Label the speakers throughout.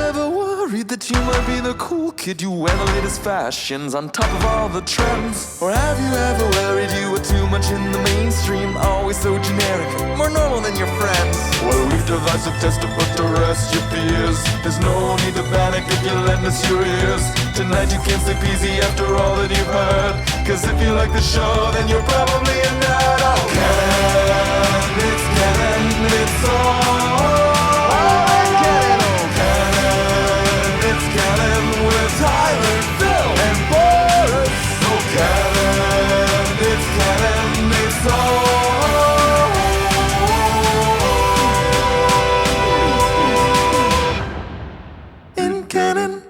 Speaker 1: ever worried that you might be the cool kid? You wear the latest fashions on top of all the trends. Or have you ever worried you were too much in the mainstream? Always so generic, more normal than your friends. Well, we've devised a test to put to rest your fears. There's no need to panic if you lend us your ears. Tonight you can't sleep easy after all that you've heard. Cause if you like the show, then you're probably a nerd. Oh, Canon, it's Canon, it's all. Tyler, Phil, and Boris. So Canon, it's Canon, it's all in Canon.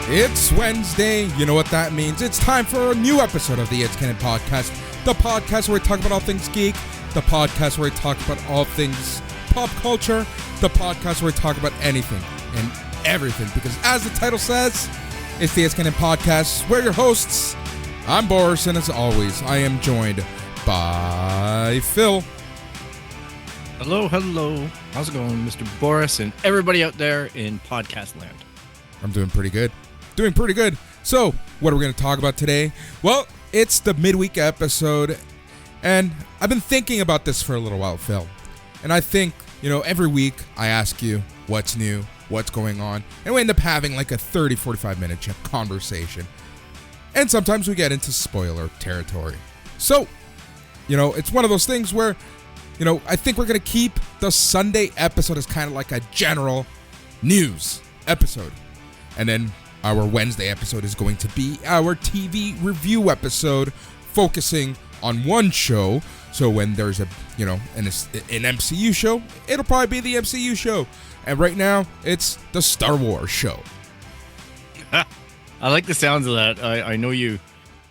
Speaker 2: It's Wednesday. You know what that means. It's time for a new episode of the It's Canon podcast. The podcast where we talk about all things geek. The podcast where we talk about all things pop culture. The podcast where we talk about anything and everything. Because as the title says, it's the It's Canon podcast. We're your hosts. I'm Boris, and as always, I am joined by Phil.
Speaker 3: Hello. How's it going, Mr. Boris and everybody out there in podcast land?
Speaker 2: I'm doing pretty good. So, what are we going to talk about today? Well, it's the midweek episode, and I've been thinking about this for a little while, Phil. And I think, every week I ask you what's new, what's going on, and we end up having like a 30, 45 minute conversation. And sometimes we get into spoiler territory. So, it's one of those things where, I think we're going to keep the Sunday episode as kind of like a general news episode. And then our Wednesday episode is going to be our TV review episode, focusing on one show. So when there's an MCU show, it'll probably be the MCU show. And right now, it's the Star Wars show.
Speaker 3: I like the sounds of that. I know you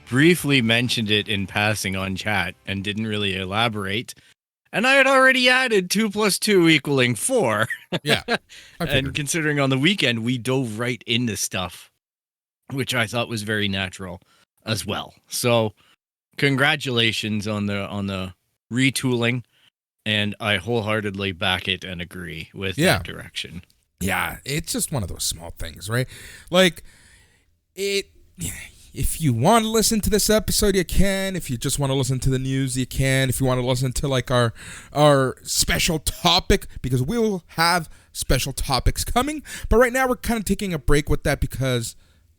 Speaker 3: briefly mentioned it in passing on chat and didn't really elaborate. And I had already added 2 + 2 = 4.
Speaker 2: Yeah.
Speaker 3: And considering on the weekend, we dove right into stuff, which I thought was very natural as well. So congratulations on the retooling, and I wholeheartedly back it and agree with that direction.
Speaker 2: Yeah, it's just one of those small things, right? Like, if you want to listen to this episode, you can. If you just want to listen to the news, you can. If you want to listen to like our special topic, because we will have special topics coming. But right now we're kind of taking a break with that because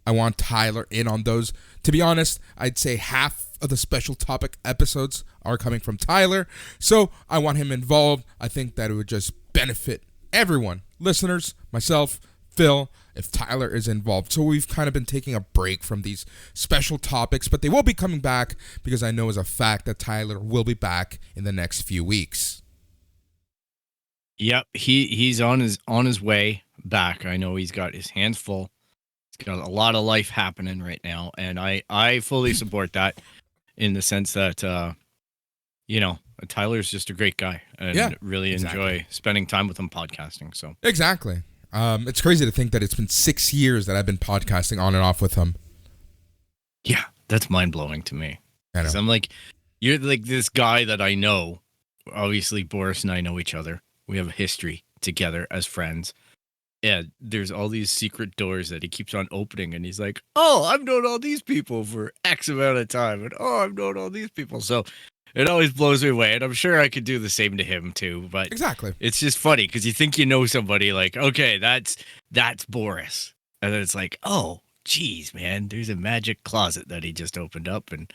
Speaker 2: I want Tyler in on those. To be honest, I'd say half of the special topic episodes are coming from Tyler. So I want him involved. I think that it would just benefit everyone, listeners, myself, Phil, if Tyler is involved. So we've kind of been taking a break from these special topics, but they will be coming back because I know as a fact that Tyler will be back in the next few weeks.
Speaker 3: Yep, he's on his way back. I know he's got his hands full. He's got a lot of life happening right now, and I fully support that in the sense that Tyler's just a great guy and really enjoy spending time with him podcasting. So
Speaker 2: exactly. It's crazy to think that it's been 6 years that I've been podcasting on and off with him.
Speaker 3: Yeah, that's mind-blowing to me.
Speaker 2: I know.
Speaker 3: I'm like, you're like this guy that I know. Obviously, Boris and I know each other. We have a history together as friends. Yeah, there's all these secret doors that he keeps on opening, and he's like, oh, I've known all these people for X amount of time, and oh, I've known all these people. So it always blows me away, and I'm sure I could do the same to him too. But
Speaker 2: exactly,
Speaker 3: it's just funny because you think you know somebody, like, okay, that's Boris, and then it's like, oh, geez, man, there's a magic closet that he just opened up, and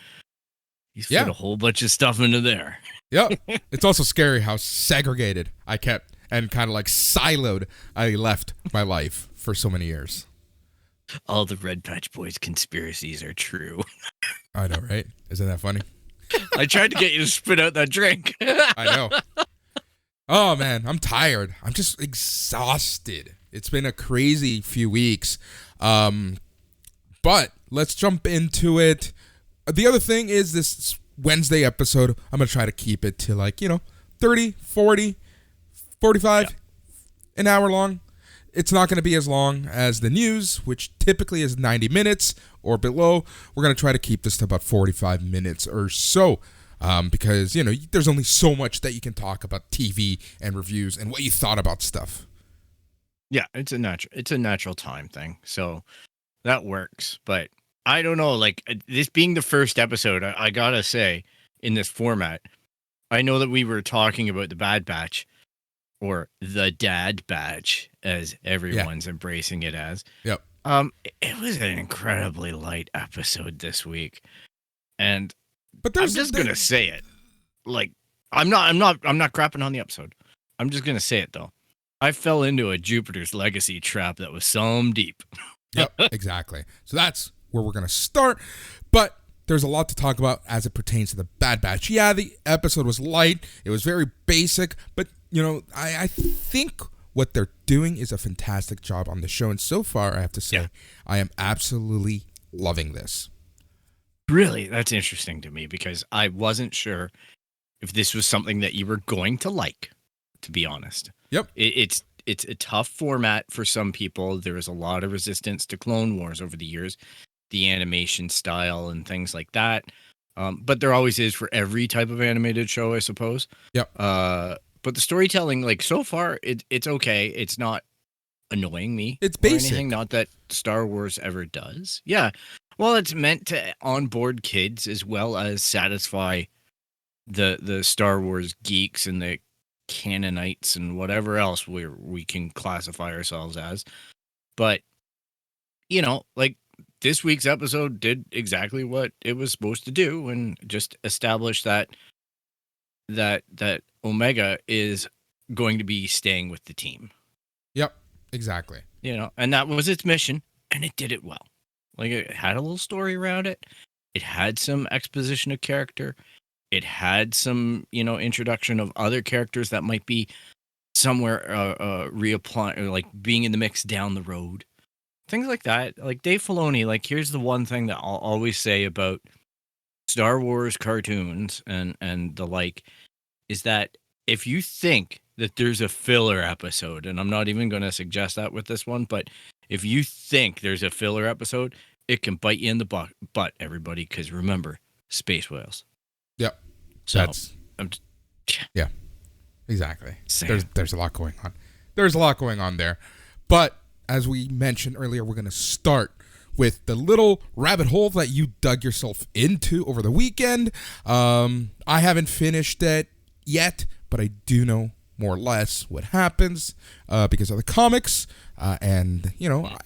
Speaker 3: he's put a whole bunch of stuff into there.
Speaker 2: Yep. It's also scary how segregated I kept and kind of like siloed I left my life for so many years.
Speaker 3: All the Red Patch Boys conspiracies are true.
Speaker 2: I know, right? Isn't that funny?
Speaker 3: I tried to get you to spit out that drink.
Speaker 2: I know. Oh, man, I'm tired. I'm just exhausted. It's been a crazy few weeks. But let's jump into it. The other thing is this Wednesday episode, I'm going to try to keep it to 30, 40, 45, an hour long. It's not going to be as long as the news, which typically is 90 minutes or below. We're going to try to keep this to about 45 minutes or so. because, you know, there's only so much that you can talk about TV and reviews and what you thought about stuff.
Speaker 3: Yeah, it's a natural time thing. So that works. But I don't know, like this being the first episode, I gotta say, in this format, I know that we were talking about the Bad Batch or the Dad Batch, as everyone's embracing it as.
Speaker 2: Yep.
Speaker 3: It was an incredibly light episode this week. And
Speaker 2: But
Speaker 3: I'm just gonna say it. Like, I'm not crapping on the episode. I'm just gonna say it though. I fell into a Jupiter's Legacy trap that was some deep.
Speaker 2: Yep, exactly. So that's where we're going to start. But there's a lot to talk about as it pertains to the Bad Batch. Yeah, the episode was light. It was very basic. But, you know, I think what they're doing is a fantastic job on the show. And so far, I have to say, I am absolutely loving this.
Speaker 3: Really? That's interesting to me because I wasn't sure if this was something that you were going to like, to be honest.
Speaker 2: Yep.
Speaker 3: It's a tough format for some people. There is a lot of resistance to Clone Wars over the years, the animation style and things like that. But there always is for every type of animated show, I suppose.
Speaker 2: Yep.
Speaker 3: But the storytelling, like so far, it's okay. It's not annoying me.
Speaker 2: It's
Speaker 3: or
Speaker 2: basic.
Speaker 3: anything, not that Star Wars ever does. Yeah. Well, it's meant to onboard kids as well as satisfy the Star Wars geeks and the Canonites and whatever else we can classify ourselves as. But, you know, like this week's episode did exactly what it was supposed to do and just establish that Omega is going to be staying with the team.
Speaker 2: Yep, exactly.
Speaker 3: You know, and that was its mission, and it did it well. Like, it had a little story around it. It had some exposition of character. It had some, you know, introduction of other characters that might be somewhere reapplying, or like being in the mix down the road. Things like that. Like Dave Filoni, like here's the one thing that I'll always say about Star Wars cartoons and the like, is that if you think that there's a filler episode, and I'm not even going to suggest that with this one, but if you think there's a filler episode, it can bite you in the butt, everybody, because remember, space whales.
Speaker 2: Yep.
Speaker 3: So,
Speaker 2: yeah, exactly.
Speaker 3: Same.
Speaker 2: There's a lot going on. There's a lot going on there. But as we mentioned earlier, we're going to start with the little rabbit hole that you dug yourself into over the weekend. I haven't finished it yet, but I do know more or less what happens because of the comics. And, you know,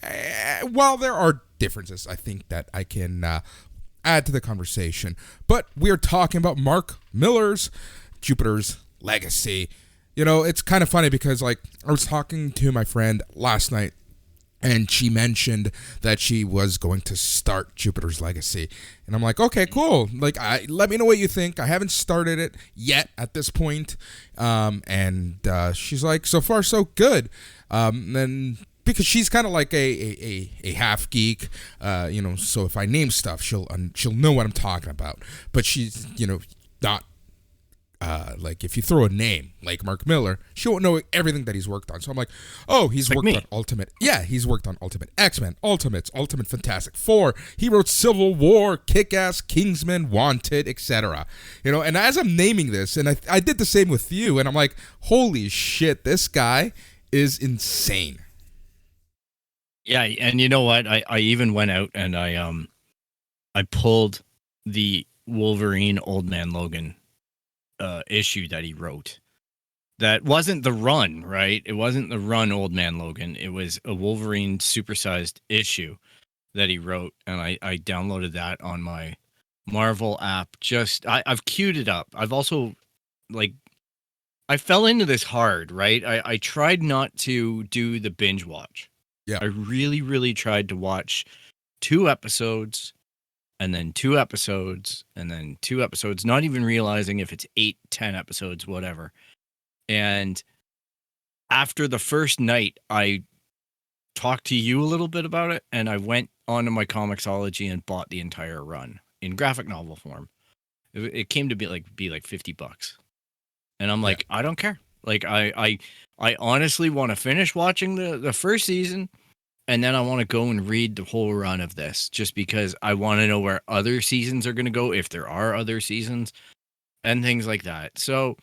Speaker 2: while there are differences, I think that I can add to the conversation. But we are talking about Mark Millar's Jupiter's Legacy. You know, it's kind of funny because, like, I was talking to my friend last night, and she mentioned that she was going to start Jupiter's Legacy. And I'm like, okay, cool. Like, let me know what you think. I haven't started it yet at this point. And she's like, so far, so good. And because she's kind of like a half geek, you know, so if I name stuff, she'll know what I'm talking about. But she's, you know, not like if you throw a name like Mark Millar, she won't know everything that he's worked on. So I'm like, oh, he's worked on Ultimate. Yeah, he's worked on Ultimate X-Men, Ultimates, Ultimate Fantastic Four. He wrote Civil War, Kick-Ass, Kingsman, Wanted, etc. You know, and as I'm naming this, and I did the same with you, and I'm like, holy shit, this guy is insane.
Speaker 3: Yeah, and you know what? I even went out and I pulled the Wolverine Old Man Logan issue that he wrote. That wasn't the run, right? It wasn't the run Old Man Logan. It was a Wolverine supersized issue that he wrote, and I downloaded that on my Marvel app. I've queued it up. I've also, like, I fell into this hard, right? I tried not to do the binge watch.
Speaker 2: Yeah.
Speaker 3: I really, really tried to watch 2 episodes and then 2 episodes and then 2 episodes, not even realizing if it's 8, 10 episodes, whatever. And after the first night, I talked to you a little bit about it, and I went onto my Comixology and bought the entire run in graphic novel form. It came to be like $50. And I'm like, I don't care. Like, I honestly want to finish watching the first season, and then I want to go and read the whole run of this, just because I want to know where other seasons are going to go, if there are other seasons. and things like that. So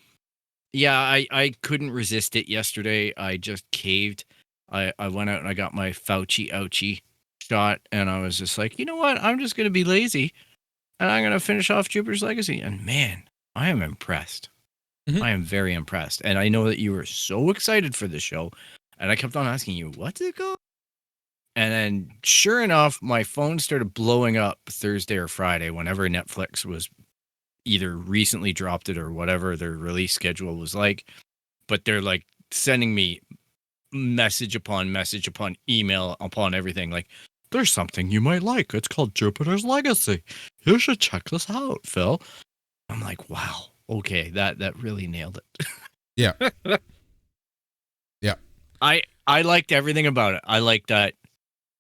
Speaker 3: yeah, I couldn't resist it yesterday. I just caved. I went out and I got my Fauci ouchie shot, and I was just like, you know what? I'm just gonna be lazy, and I'm gonna finish off Jupiter's Legacy. And man, I am impressed.
Speaker 2: Mhm.
Speaker 3: I am very impressed, and I know that you were so excited for this show, and I kept on asking you, what's it called? And then, sure enough, my phone started blowing up Thursday or Friday whenever Netflix was either recently dropped it or whatever their release schedule was like. But they're like sending me message upon email upon everything. Like, there's something you might like. It's called Jupiter's Legacy. You should check this out, Phil. I'm like, wow. Okay, that really nailed it.
Speaker 2: Yeah. Yeah.
Speaker 3: I liked everything about it. I like that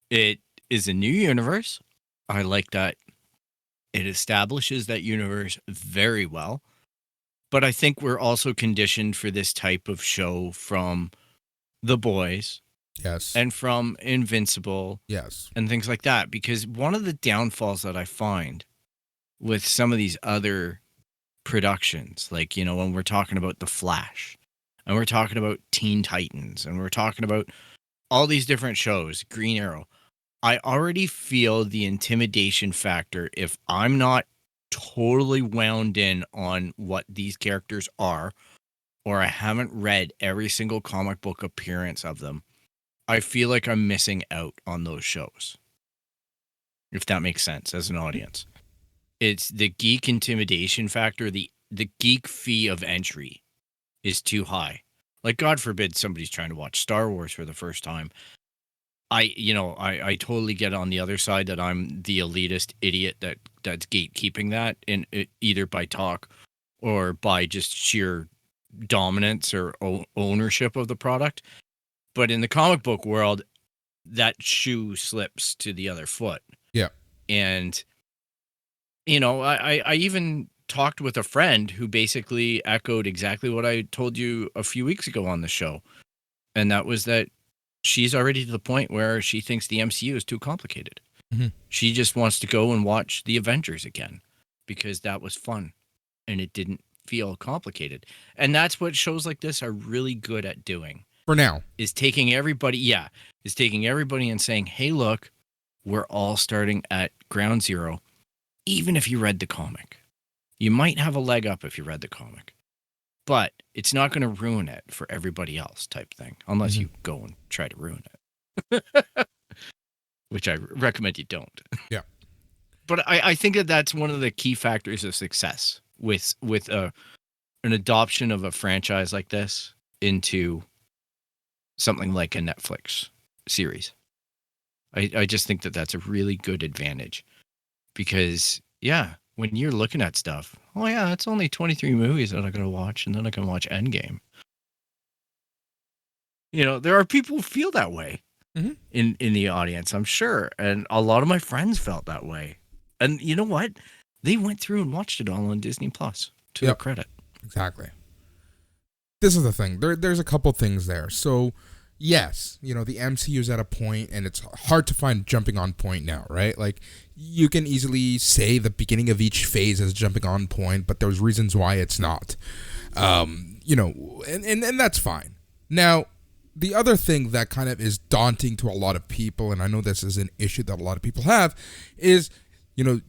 Speaker 3: it is a new universe. I like that it establishes that universe very well. But I think we're also conditioned for this type of show from The Boys
Speaker 2: Yes.
Speaker 3: and from Invincible
Speaker 2: Yes.
Speaker 3: and things like that. Because one of the downfalls that I find with some of these other productions, like, you know, when we're talking about The Flash and we're talking about Teen Titans and we're talking about all these different shows, Green Arrow, I already feel the intimidation factor if I'm not totally wound in on what these characters are, or I haven't read every single comic book appearance of them. I feel like I'm missing out on those shows, if that makes sense as an audience. It's the geek intimidation factor. The geek fee of entry is too high. Like, God forbid somebody's trying to watch Star Wars for the first time. I totally get on the other side that I'm the elitist idiot that's gatekeeping that in either by talk or by just sheer dominance or ownership of the product. But in the comic book world, that shoe slips to the other foot.
Speaker 2: Yeah.
Speaker 3: And, you know, I even talked with a friend who basically echoed exactly what I told you a few weeks ago on the show. And that was that she's already to the point where she thinks the MCU is too complicated.
Speaker 2: Mhm.
Speaker 3: She just wants to go and watch the Avengers again because that was fun and it didn't feel complicated. And that's what shows like this are really good at doing.
Speaker 2: For now.
Speaker 3: Is taking everybody and saying, hey, look, we're all starting at ground zero, even if you read the comic. You might have a leg up if you read the comic, but it's not going to ruin it for everybody else type thing, unless you go and try to ruin it, which I recommend you don't.
Speaker 2: Yeah.
Speaker 3: But I think that that's one of the key factors of success with an adoption of a franchise like this into something like a Netflix series. I just think that that's a really good advantage because, yeah, when you're looking at stuff, oh yeah, it's only 23 movies that I'm going to watch, and then I can watch Endgame. You know, there are people who feel that way in the audience, I'm sure. And a lot of my friends felt that way. And you know what? They went through and watched it all on Disney Plus, to their credit.
Speaker 2: Exactly. This is the thing. There's a couple things there. So, yes, you know, the MCU is at a point, and it's hard to find jumping on point now, right? Like, you can easily say the beginning of each phase is jumping on point, but there's reasons why it's not. You know, and that's fine. Now, the other thing that kind of is daunting to a lot of people, and I know this is an issue that a lot of people have, is, you know,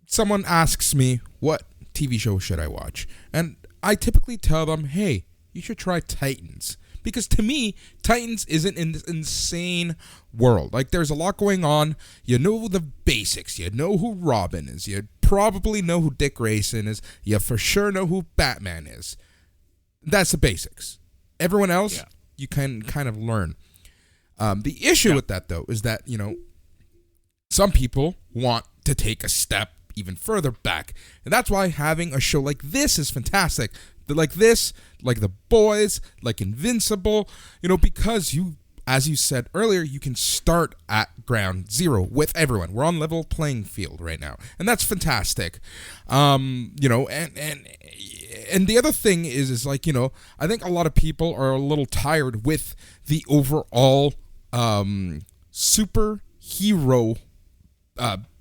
Speaker 2: someone asks me, what TV show should I watch? And I typically tell them, hey, you should try Titans. Because to me, Titans isn't in this insane world. Like, there's a lot going on. You know the basics. You know who Robin is. You probably know who Dick Grayson is. You for sure know who Batman is. That's the basics. Everyone else, you can kind of learn. The issue with that, though, is that, you know, some people want to take a step even further back. And that's why having a show like this is fantastic. Like this, like The Boys, like Invincible, you know, because you, as you said earlier, you can start at ground zero with everyone. We're on level playing field right now, and that's fantastic. You know, and the other thing is like, you know, I think a lot of people are a little tired with the overall superhero,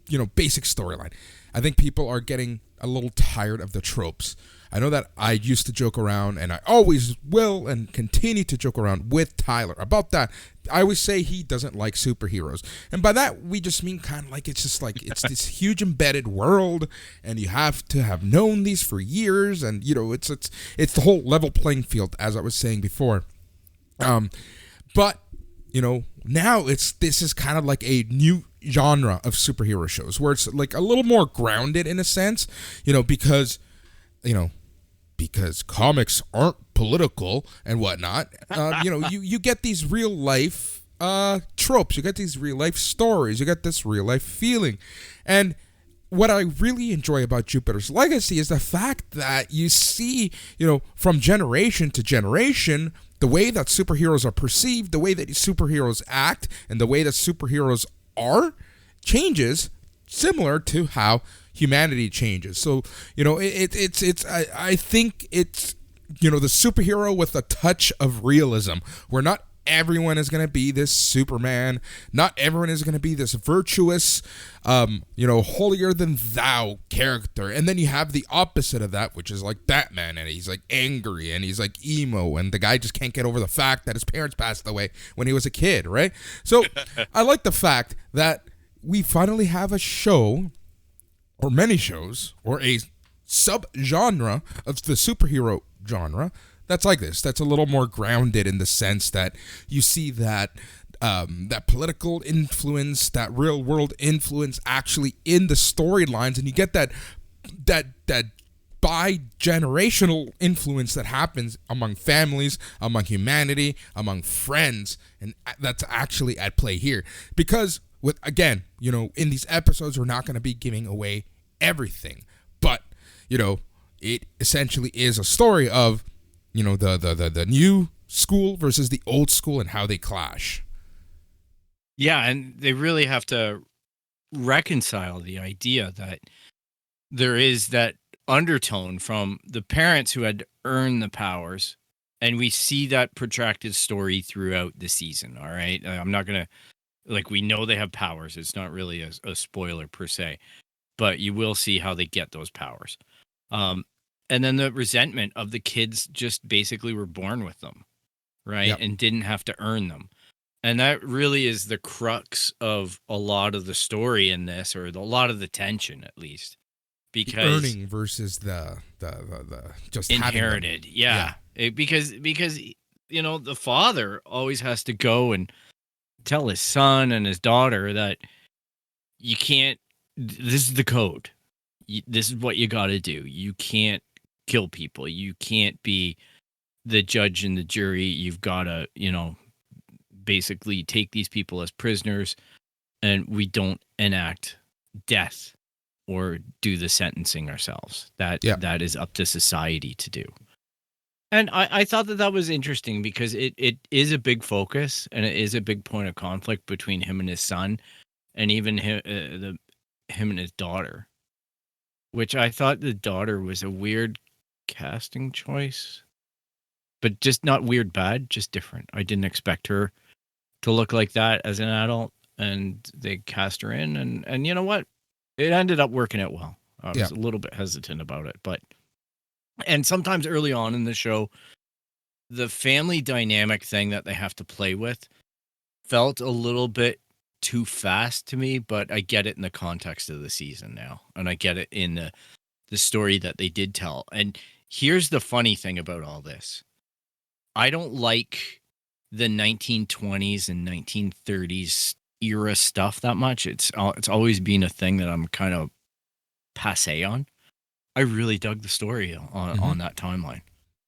Speaker 2: you know, basic storyline. I think people are getting a little tired of the tropes. I know that I used to joke around, and I always will and continue to joke around with Tyler about that. I always say he doesn't like superheroes. And by that, we just mean kind of like it's just like it's this huge embedded world, and you have to have known these for years, and, you know, it's the whole level playing field, as I was saying before. But, you know, now this is kind of like a new genre of superhero shows where it's like a little more grounded in a sense, you know, because comics aren't political and whatnot. You know, you get these real life tropes, you get these real life stories, you get this real life feeling. And what I really enjoy about Jupiter's Legacy is the fact that you see, you know, from generation to generation, the way that superheroes are perceived, the way that superheroes act, and the way that superheroes are changes, similar to how humanity changes. So, you know, I think it's, you know, the superhero with a touch of realism, where not everyone is going to be this Superman, not everyone is going to be this virtuous, you know, holier than thou character. And then you have the opposite of that, which is like Batman, and he's like angry, and he's like emo, and the guy just can't get over the fact that his parents passed away when he was a kid, right? So I like the fact that we finally have a show, or many shows, or a sub-genre of the superhero genre that's like this, that's a little more grounded in the sense that you see that that political influence, that real world influence actually in the storylines, and you get that bi-generational influence that happens among families, among humanity, among friends, and that's actually at play here. Because with, again, you know, in these episodes, we're not going to be giving away everything, but, you know, it essentially is a story of, you know, the new school versus the old school and how they clash.
Speaker 3: Yeah, and they really have to reconcile the idea that there is that undertone from the parents who had to earn the powers, and we see that protracted story throughout the season, all right? I'm not going to, like, we know they have powers. It's not really a spoiler per se, but you will see how they get those powers. And then the resentment of the kids just basically were born with them, right?
Speaker 2: Yep.
Speaker 3: And didn't have to earn them. And that really is the crux of a lot of the story in this, or a lot of the tension, at least. Because
Speaker 2: The earning versus the just
Speaker 3: inherited.
Speaker 2: having them.
Speaker 3: Yeah. Because, you know, the father always has to go and tell his son and his daughter that you can't, this is the code. This is what you got to do. You can't kill people. You can't be the judge and the jury. You've got to, you know, basically take these people as prisoners, and we don't enact death or do the sentencing ourselves. That is up to society to do. And I thought that was interesting because it is a big focus, and it is a big point of conflict between him and his son, and even him and his daughter, which I thought the daughter was a weird casting choice, but just not weird bad, just different. I didn't expect her to look like that as an adult, and they cast her in, and you know what? It ended up working out well. I was a little bit hesitant about it, and sometimes early on in the show, the family dynamic thing that they have to play with felt a little bit too fast to me, but I get it in the context of the season now, and I get it in the story that they did tell. And here's the funny thing about all this. I don't like the 1920s and 1930s era stuff that much. It's always been a thing that I'm kind of passé on. I really dug the story on that timeline.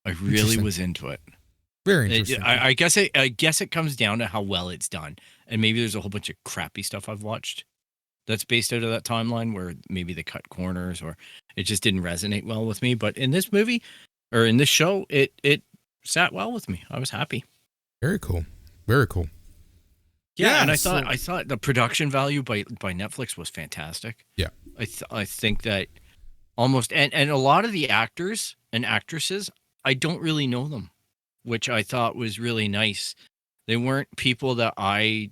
Speaker 3: I really was into it.
Speaker 2: Very interesting.
Speaker 3: I guess it comes down to how well it's done, and maybe there's a whole bunch of crappy stuff I've watched that's based out of that timeline where maybe they cut corners or it just didn't resonate well with me. But in this movie or in this show, it sat well with me. I was happy.
Speaker 2: Very cool. Very cool.
Speaker 3: Yeah, and I thought the production value by Netflix was fantastic.
Speaker 2: Yeah,
Speaker 3: I think that almost and a lot of the actors and actresses, I don't really know them, which I thought was really nice. They weren't people that I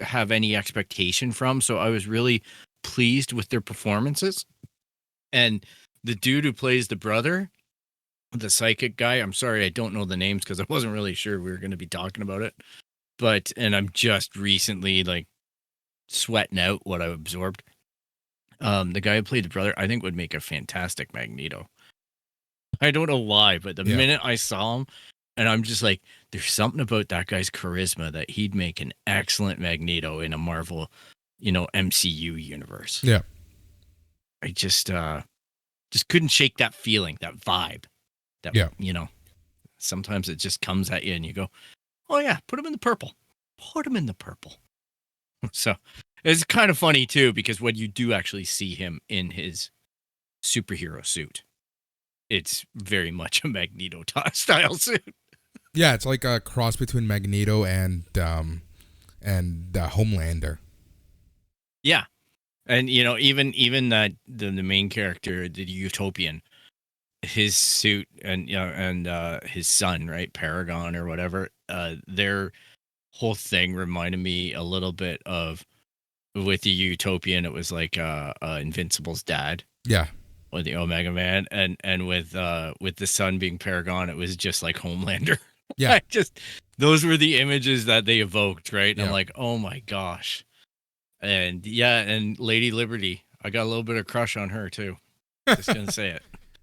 Speaker 3: have any expectation from, so I was really pleased with their performances. And the dude who plays the brother, the psychic guy, I'm sorry, I don't know the names because I wasn't really sure we were going to be talking about it. And I'm just recently like sweating out what I absorbed. The guy who played the brother, I think would make a fantastic Magneto. I don't know why, but the minute I saw him, and I'm just like, there's something about that guy's charisma that he'd make an excellent Magneto in a Marvel, MCU universe.
Speaker 2: Yeah.
Speaker 3: I just couldn't shake that feeling, that vibe. Sometimes it just comes at you and you go, oh yeah, put him in the purple. Put him in the purple. So it's kind of funny too, because when you do actually see him in his superhero suit, it's very much a Magneto style suit.
Speaker 2: Yeah, it's like a cross between Magneto and Homelander.
Speaker 3: Yeah. And even that the main character, the Utopian, his suit and his son, right, Paragon or whatever, their whole thing reminded me a little bit of, with the Utopian, it was like Invincible's dad.
Speaker 2: Yeah.
Speaker 3: Or the Omega Man, and with the son being Paragon, it was just like Homelander.
Speaker 2: Yeah.
Speaker 3: Those were the images that they evoked, right? And
Speaker 2: yeah.
Speaker 3: I'm like, oh my gosh. And and Lady Liberty, I got a little bit of crush on her too. Just gonna say it.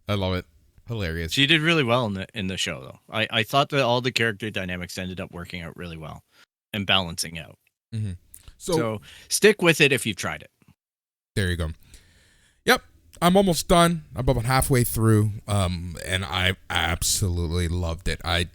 Speaker 2: I love it. Hilarious.
Speaker 3: She did really well in the show, though. I thought that all the character dynamics ended up working out really well and balancing out.
Speaker 2: Mm-hmm.
Speaker 3: So stick with it if you've tried it.
Speaker 2: There you go. Yep. I'm almost done. I'm about halfway through, and I absolutely loved it. I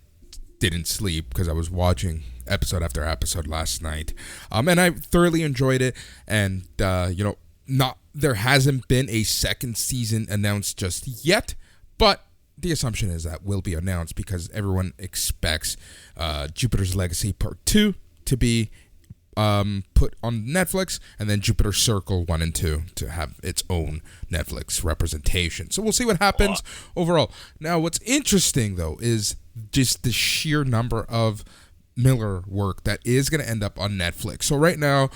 Speaker 2: didn't sleep because I was watching episode after episode last night, and I thoroughly enjoyed it. And there hasn't been a second season announced just yet, but the assumption is that will be announced because everyone expects Jupiter's Legacy Part 2 to be put on Netflix, and then Jupiter Circle 1 and 2 to have its own Netflix representation. So we'll see what happens overall. Now, what's interesting, though, is just the sheer number of Miller work that is going to end up on Netflix. So right now,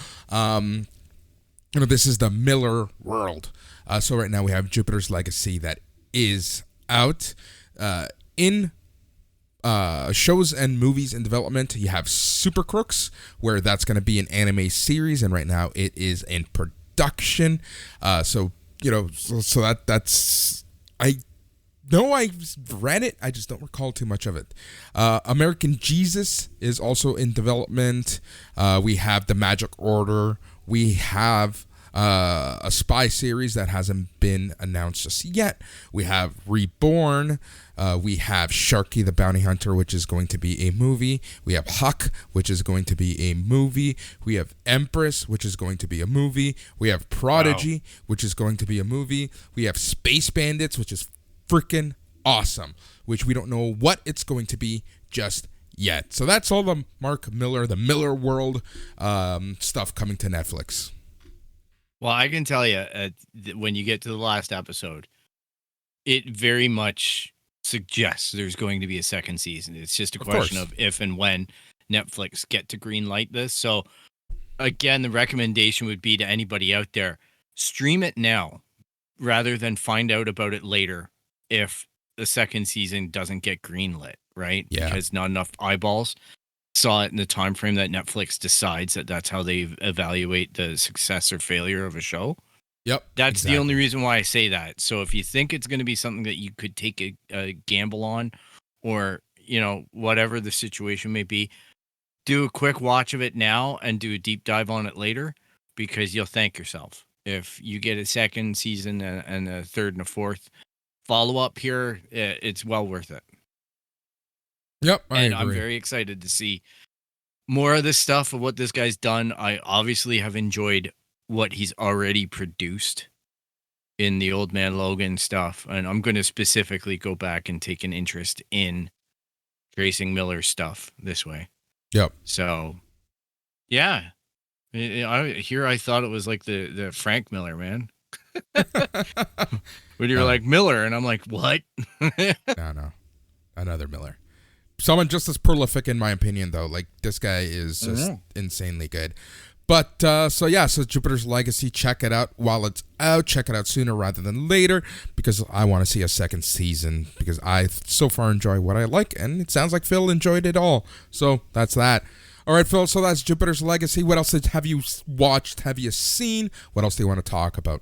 Speaker 2: this is the Miller world. So right now we have Jupiter's Legacy that is out in shows and movies in development. You have Super Crooks, where that's going to be an anime series, and right now it is in production. So that's I know I've read it, I just don't recall too much of it. American Jesus is also in development. We have The Magic Order. We have a spy series that hasn't been announced just yet. We have Reborn. We have Sharky the Bounty Hunter, which is going to be a movie. We have Huck, which is going to be a movie. We have Empress, which is going to be a movie. We have Prodigy, which is going to be a movie. We have Space Bandits, which is freaking awesome, which we don't know what it's going to be just yet. So that's all the Mark Miller, the Miller World stuff coming to Netflix.
Speaker 3: Well, I can tell you, when you get to the last episode, it very much suggests there's going to be a second season. It's just a question of if and when Netflix get to green light this. So, again, the recommendation would be to anybody out there, stream it now rather than find out about it later if the second season doesn't get greenlit, right?
Speaker 2: Yeah.
Speaker 3: Because not enough eyeballs saw it in the time frame that Netflix decides that that's how they evaluate the success or failure of a show.
Speaker 2: Yep.
Speaker 3: That's exactly the only reason why I say that. So if you think it's going to be something that you could take a gamble on, or, whatever the situation may be, do a quick watch of it now and do a deep dive on it later, because you'll thank yourself. If you get a second season and a third and a fourth follow-up here, it's well worth it.
Speaker 2: Yep,
Speaker 3: I'm very excited to see more of this stuff of what this guy's done. I obviously have enjoyed what he's already produced in the Old Man Logan stuff, and I'm going to specifically go back and take an interest in tracing Miller's stuff this way.
Speaker 2: Yep.
Speaker 3: So, yeah. I thought it was like the Frank Miller, man. When you're like Miller, and I'm like, what?
Speaker 2: No. Another Miller. Someone just as prolific, in my opinion, though. Like, this guy is just insanely good. So Jupiter's Legacy, check it out while it's out. Check it out sooner rather than later because I want to see a second season because I so far enjoy what I like, and it sounds like Phil enjoyed it all. So that's that. All right, Phil, so that's Jupiter's Legacy. What else have you watched? Have you seen? What else do you want to talk about?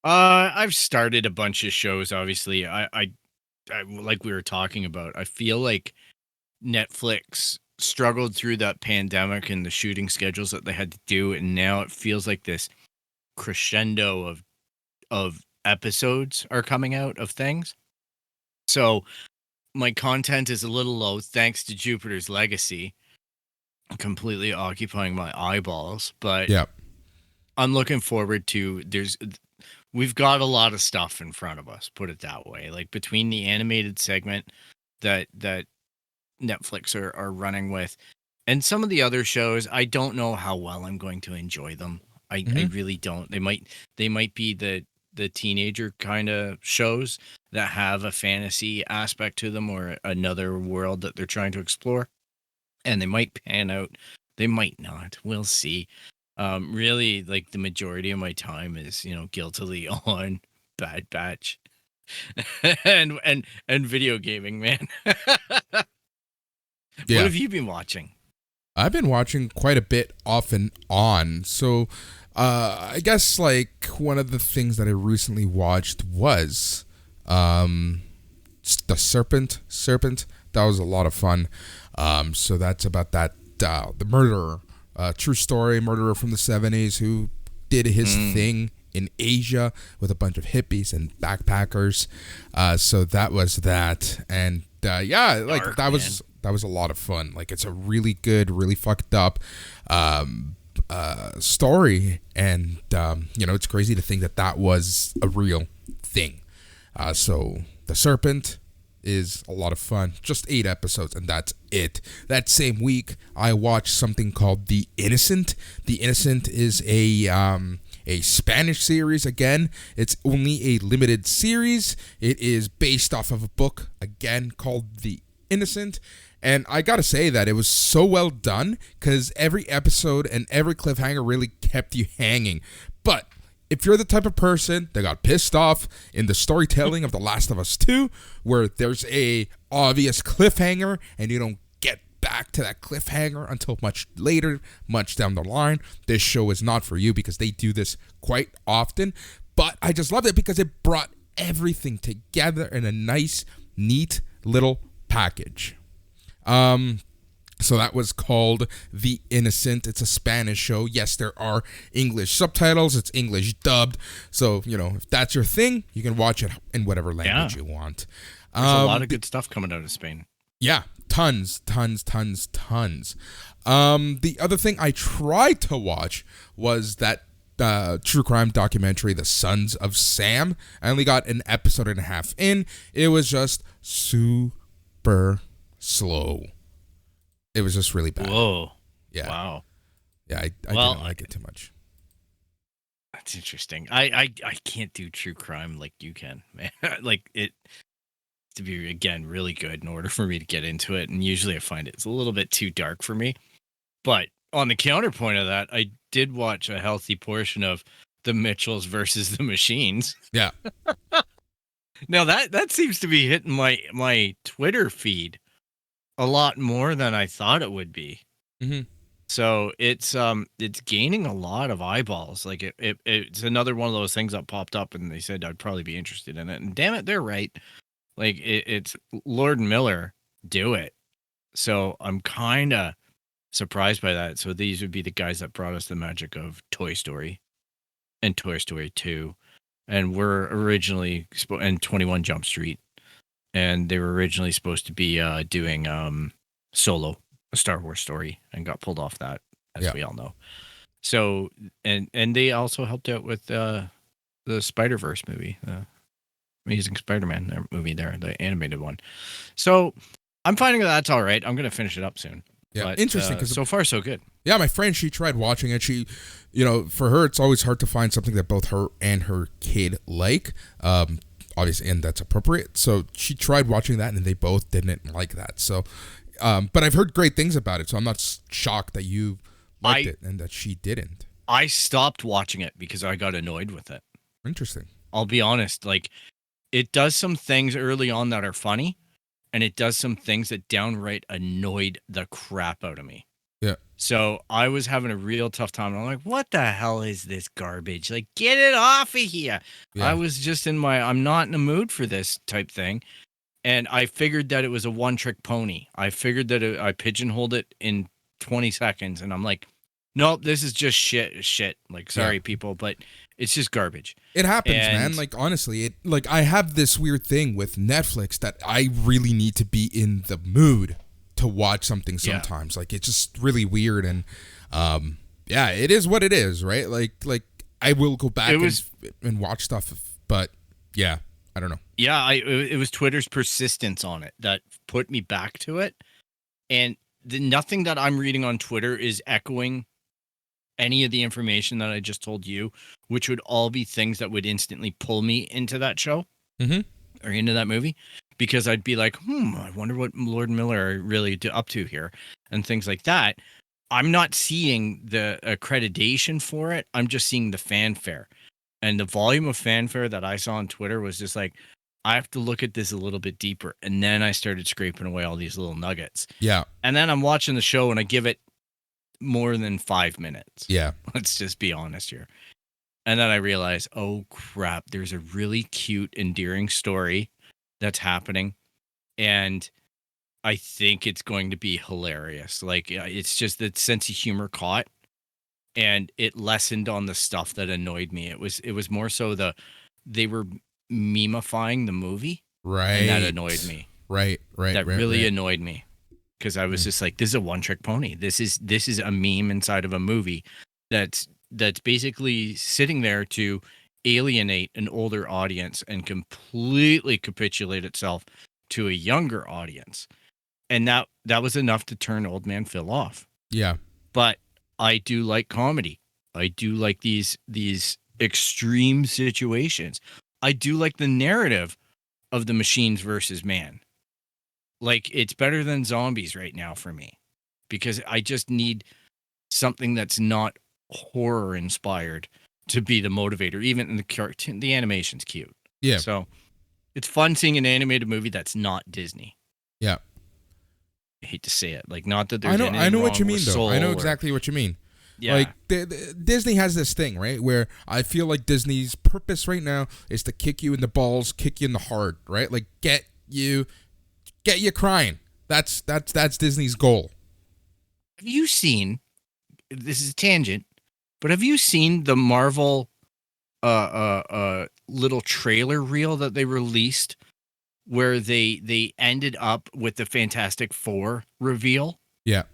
Speaker 3: I've started a bunch of shows, obviously. I like we were talking about, I feel like Netflix struggled through that pandemic and the shooting schedules that they had to do, and now it feels like this crescendo of episodes are coming out of things. So my content is a little low thanks to Jupiter's Legacy completely occupying my eyeballs, but
Speaker 2: Yeah.
Speaker 3: I'm looking forward to we've got a lot of stuff in front of us, put it that way. Like between the animated segment that Netflix are running with and some of the other shows, I don't know how well I'm going to enjoy them. I really don't. They might be the teenager kind of shows that have a fantasy aspect to them or another world that they're trying to explore. And they might pan out. They might not. We'll see. Really, like the majority of my time is, guiltily on Bad Batch and video gaming, man.
Speaker 2: Yeah.
Speaker 3: What have you been watching?
Speaker 2: I've been watching quite a bit off and on. So I guess like one of the things that I recently watched was The Serpent. That was a lot of fun. So that's about that the murderer, true story murderer from the 70s who did his thing in Asia with a bunch of hippies and backpackers. So that was that, and like that was a lot of fun. Like it's a really good, really fucked up story, and it's crazy to think that was a real thing. So The Serpent is a lot of fun. Just 8 episodes, and that's it. That same week, I watched something called The Innocent. The Innocent is a Spanish series. Again, it's only a limited series. It is based off of a book, again, called The Innocent. And I gotta say that it was so well done because every episode and every cliffhanger really kept you hanging. But if you're the type of person that got pissed off in the storytelling of The Last of Us 2, where there's a obvious cliffhanger and you don't get back to that cliffhanger until much later, much down the line, this show is not for you because they do this quite often. But I just loved it because it brought everything together in a nice, neat little package. So that was called The Innocent. It's a Spanish show. Yes, there are English subtitles. It's English dubbed. So, if that's your thing, you can watch it in whatever language you want.
Speaker 3: There's a lot of good stuff coming out of Spain.
Speaker 2: Yeah, tons. The other thing I tried to watch was that true crime documentary, The Sons of Sam. I only got an episode and a half in. It was just super slow. It was just really bad.
Speaker 3: Whoa.
Speaker 2: Yeah.
Speaker 3: Wow.
Speaker 2: Yeah, I didn't like it too much.
Speaker 3: That's interesting. I can't do true crime like you can, man. Like it to be, again, really good in order for me to get into it. And usually I find it's a little bit too dark for me. But on the counterpoint of that, I did watch a healthy portion of The Mitchells versus the Machines.
Speaker 2: Yeah.
Speaker 3: Now that seems to be hitting my Twitter feed a lot more than I thought it would be.
Speaker 2: Mm-hmm.
Speaker 3: So it's gaining a lot of eyeballs. Like it's another one of those things that popped up and they said I'd probably be interested in it. And damn it, they're right. Like it's Lord and Miller do it. So I'm kind of surprised by that. So these would be the guys that brought us the magic of Toy Story and Toy Story 2. And we're originally and 21 Jump Street. And they were originally supposed to be doing Solo, a Star Wars story, and got pulled off that, as we all know. So, and they also helped out with the Spider-Verse movie, the Amazing Spider-Man movie there, the animated one. So, I'm finding that's all right. I'm going to finish it up soon.
Speaker 2: Yeah,
Speaker 3: but,
Speaker 2: interesting. Because
Speaker 3: so far, so good.
Speaker 2: Yeah, my friend, she tried watching it. She, for her, it's always hard to find something that both her and her kid like. Obviously, and that's appropriate. So she tried watching that, and they both didn't like that. So, but I've heard great things about it, so I'm not shocked that you liked it and that she didn't.
Speaker 3: I stopped watching it because I got annoyed with it.
Speaker 2: Interesting.
Speaker 3: I'll be honest. Like, it does some things early on that are funny, and it does some things that downright annoyed the crap out of me.
Speaker 2: Yeah.
Speaker 3: So I was having a real tough time. I'm like, what the hell is this garbage? Like, get it off of here.
Speaker 2: Yeah.
Speaker 3: I was just I'm not in the mood for this type thing. And I figured that it was a one-trick pony. I figured that I pigeonholed it in 20 seconds. And I'm like, nope, this is just shit. Like, sorry, people, but it's just garbage.
Speaker 2: It happens, man. Like, honestly, I have this weird thing with Netflix that I really need to be in the mood to watch something sometimes. Like, it's just really weird. And, it is what it is, right? Like I will go back and watch stuff, but yeah, I don't know.
Speaker 3: Yeah, it was Twitter's persistence on it that put me back to it. And nothing that I'm reading on Twitter is echoing any of the information that I just told you, which would all be things that would instantly pull me into that show or into that movie, because I'd be like, I wonder what Lord and Miller are really up to here and things like that. I'm not seeing the accreditation for it. I'm just seeing the fanfare. And the volume of fanfare that I saw on Twitter was just like, I have to look at this a little bit deeper. And then I started scraping away all these little nuggets.
Speaker 2: Yeah.
Speaker 3: And then I'm watching the show and I give it more than 5 minutes.
Speaker 2: Yeah.
Speaker 3: Let's just be honest here. And then I realized, oh crap, there's a really cute, endearing story that's happening. And I think it's going to be hilarious. Like, it's just the sense of humor caught. And it lessened on the stuff that annoyed me. It was more so they were memifying the movie,
Speaker 2: right?
Speaker 3: And that annoyed me.
Speaker 2: Right.
Speaker 3: That really annoyed me, because I was just like, this is a one-trick pony. This is a meme inside of a movie that's basically sitting there to alienate an older audience and completely capitulate itself to a younger audience, and that was enough to turn Old Man Phil off.
Speaker 2: Yeah,
Speaker 3: but I do like comedy. I do like these extreme situations. I do like the narrative of the machines versus man. Like, it's better than zombies right now for me, because I just need something that's not horror inspired to be the motivator. Even in the cartoon, the animation's cute.
Speaker 2: Yeah.
Speaker 3: So it's fun seeing an animated movie that's not Disney.
Speaker 2: Yeah.
Speaker 3: I hate to say it, like, not that there's
Speaker 2: I know what you mean, though. I know exactly what you mean.
Speaker 3: Yeah.
Speaker 2: Like, Disney has this thing, right, where I feel like Disney's purpose right now is to kick you in the balls, kick you in the heart, right? Like, get you crying. That's Disney's goal.
Speaker 3: Have you seen? This is a tangent, but have you seen the Marvel little trailer reel that they released, where they ended up with the Fantastic Four reveal?
Speaker 2: Yeah.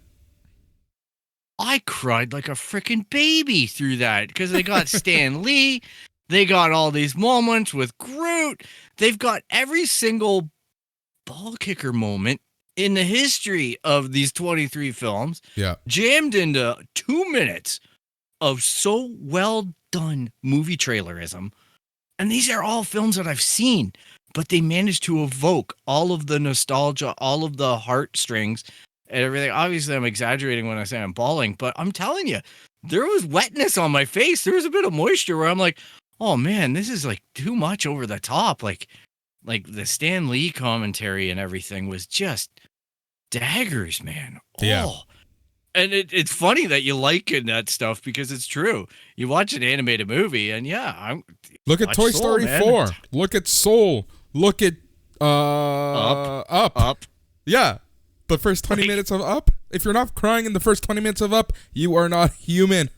Speaker 3: I cried like a freaking baby through that, because they got Stan Lee, they got all these moments with Groot, they've got every single ball kicker moment in the history of these 23 films, jammed into 2 minutes of so well done movie trailerism. And these are all films that I've seen, but they managed to evoke all of the nostalgia, all of the heartstrings, and everything. Obviously, I'm exaggerating when I say I'm bawling, but I'm telling you, there was wetness on my face. There was a bit of moisture where I'm like, oh man, this is like too much over the top. Like the Stan Lee commentary and everything was just daggers, man.
Speaker 2: Yeah.
Speaker 3: Oh. And it's funny that you liken that stuff, because it's true. You watch an animated movie, and
Speaker 2: look at Toy Story 4. Look at Soul. Look at Up. Yeah. The first 20 minutes of Up. If you're not crying in the first 20 minutes of Up, you are not human.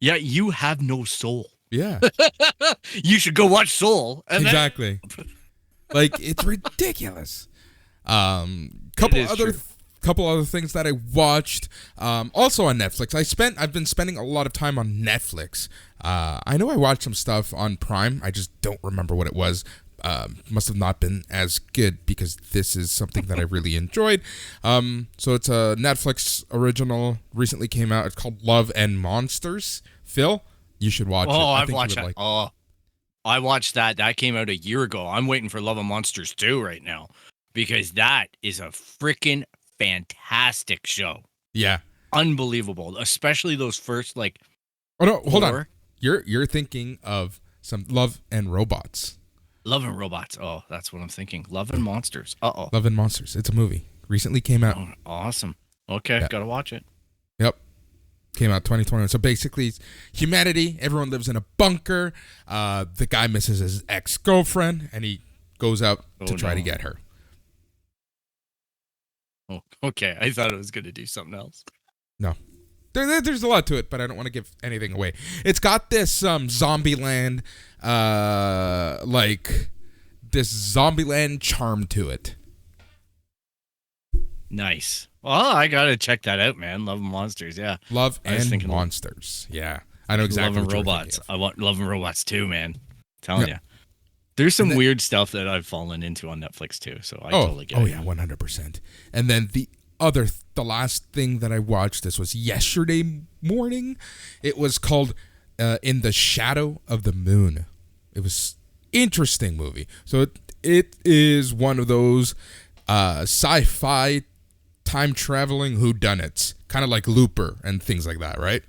Speaker 3: Yeah, you have no soul.
Speaker 2: Yeah.
Speaker 3: You should go watch Soul.
Speaker 2: Exactly. Like, it's ridiculous. Couple other things that I watched. Also on Netflix. I've been spending a lot of time on Netflix. I know I watched some stuff on Prime. I just don't remember what it was. Must have not been as good, because this is something that I really enjoyed. So it's a Netflix original, recently came out. It's called Love and Monsters. Phil, you should watch it.
Speaker 3: I've watched that. I watched that. That came out a year ago. I'm waiting for Love and Monsters 2 right now, because that is a freaking fantastic show.
Speaker 2: Yeah.
Speaker 3: unbelievable, especially those first like
Speaker 2: Oh no, hold on.
Speaker 3: four.
Speaker 2: You're thinking of some Love and Robots.
Speaker 3: Love and Robots. Oh, that's what I'm thinking. Love and Monsters. Uh-oh.
Speaker 2: Love and Monsters. It's a movie. Recently came out.
Speaker 3: Oh, awesome. Okay,
Speaker 2: Yeah.
Speaker 3: gotta watch it.
Speaker 2: Yep. Came out 2021. So basically, it's humanity, everyone lives in a bunker. The guy misses his ex-girlfriend, and he goes out to try to get her.
Speaker 3: Oh, okay. I thought it was gonna do something else.
Speaker 2: No. There's a lot to it, but I don't want to give anything away. It's got this Zombieland, this Zombieland charm to it.
Speaker 3: Nice. Well, I gotta check that out, man. Love and Monsters. Yeah.
Speaker 2: Love
Speaker 3: I was
Speaker 2: and
Speaker 3: thinking
Speaker 2: Monsters. Yeah. I know exactly
Speaker 3: Love and
Speaker 2: what you're
Speaker 3: Robots.
Speaker 2: thinking
Speaker 3: I want Love and Robots too, man. Telling
Speaker 2: Yeah.
Speaker 3: you. There's some
Speaker 2: And then-
Speaker 3: weird stuff that I've fallen into on Netflix too, so I totally get it.
Speaker 2: yeah, 100%. And then the last thing that I watched, this was yesterday morning. It was called In the Shadow of the Moon. It was interesting movie. So it is one of those sci-fi time traveling whodunits, kind of like Looper and things like that, right?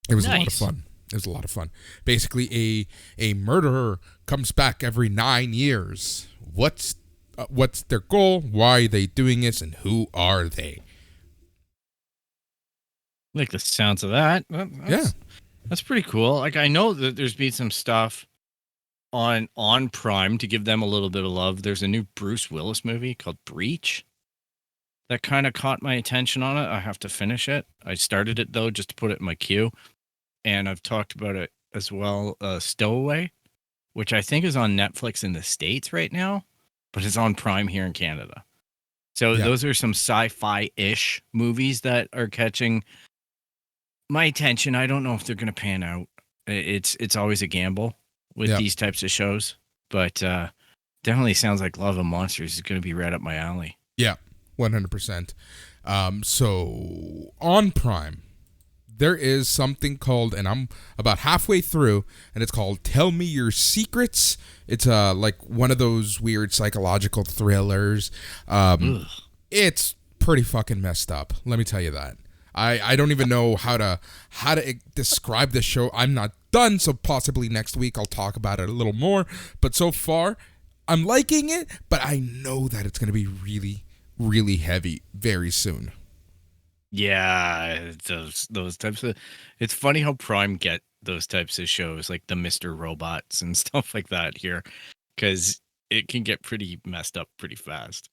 Speaker 2: It was a lot of
Speaker 3: Nice.
Speaker 2: fun. It was a lot of fun. Basically, a murderer comes back every 9 years. What's their goal? Why are they doing this? And who are they?
Speaker 3: Like the sounds of that. That's pretty cool. Like I know that there's been some stuff on Prime to give them a little bit of love. There's a new Bruce Willis movie called Breach that kind of caught my attention on it. I have to finish it. I started it though just to put it in my queue, and I've talked about it as well. Stowaway, which I think is on Netflix in the States right now, but it's on Prime here in Canada. So
Speaker 2: Yeah.
Speaker 3: those are some sci-fi-ish movies that are catching my attention. I don't know if they're going to pan out. It's always a gamble with
Speaker 2: Yeah.
Speaker 3: these types of shows, but definitely sounds like Love and Monsters is going to be right up my alley.
Speaker 2: Yeah, 100%. So on Prime, there is something called, and I'm about halfway through, and it's called Tell Me Your Secrets. It's like one of those weird psychological thrillers. It's pretty fucking messed up. Let me tell you that. I don't even know how to describe this show. I'm not done, so possibly next week I'll talk about it a little more. But so far, I'm liking it, but I know that it's going to be really, really heavy very soon.
Speaker 3: Yeah, those types of. It's funny how Prime get those types of shows like the Mr. Robots and stuff like that here, because it can get pretty messed up pretty fast.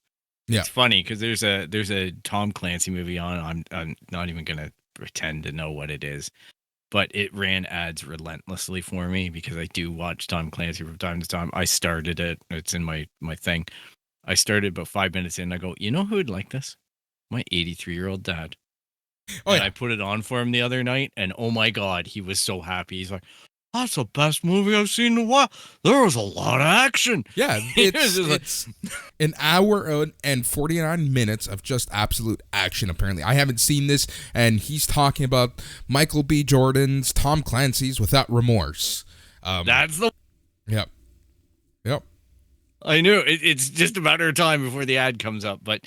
Speaker 2: Yeah.
Speaker 3: It's funny because there's a Tom Clancy movie on. I'm not even gonna pretend to know what it is, but it ran ads relentlessly for me because I do watch Tom Clancy from time to time. I started it. It's in my thing. I started about 5 minutes in. I go, you know who would like this? My 83-year-old dad.
Speaker 2: Oh,
Speaker 3: And
Speaker 2: yeah.
Speaker 3: I put it on for him the other night, and oh my god, he was so happy. He's like, "That's the best movie I've seen in a while. There was a lot of action."
Speaker 2: Yeah, it's an hour and 49 minutes of just absolute action, apparently. I haven't seen this, and he's talking about Michael B. Jordan's Tom Clancy's Without Remorse.
Speaker 3: That's the.
Speaker 2: Yep.
Speaker 3: I knew it's just a matter of time before the ad comes up, but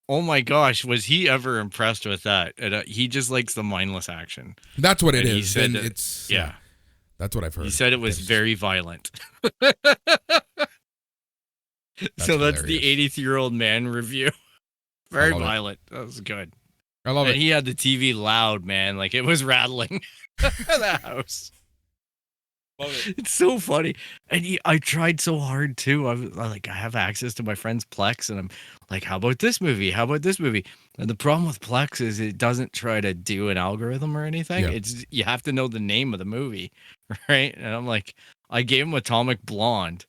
Speaker 3: oh my gosh, was he ever impressed with that? And, he just likes the mindless action.
Speaker 2: That's what it
Speaker 3: And he
Speaker 2: is.
Speaker 3: said
Speaker 2: And
Speaker 3: that-
Speaker 2: it's
Speaker 3: Yeah,
Speaker 2: that's what I've heard.
Speaker 3: he said it was
Speaker 2: Yes.
Speaker 3: very violent. So that's the
Speaker 2: hilarious.
Speaker 3: 80-year-old man review. Very
Speaker 2: love it.
Speaker 3: violent. That was good.
Speaker 2: I love
Speaker 3: And
Speaker 2: it.
Speaker 3: he had the TV loud, man. Like it was rattling the house. It's so funny. And I tried so hard too. I have access to my friend's Plex, and I'm like, how about this movie? How about this movie? And the problem with Plex is it doesn't try to do an algorithm or anything.
Speaker 2: Yeah.
Speaker 3: It's you have to know the name of the movie, right? And I'm like, I gave him Atomic Blonde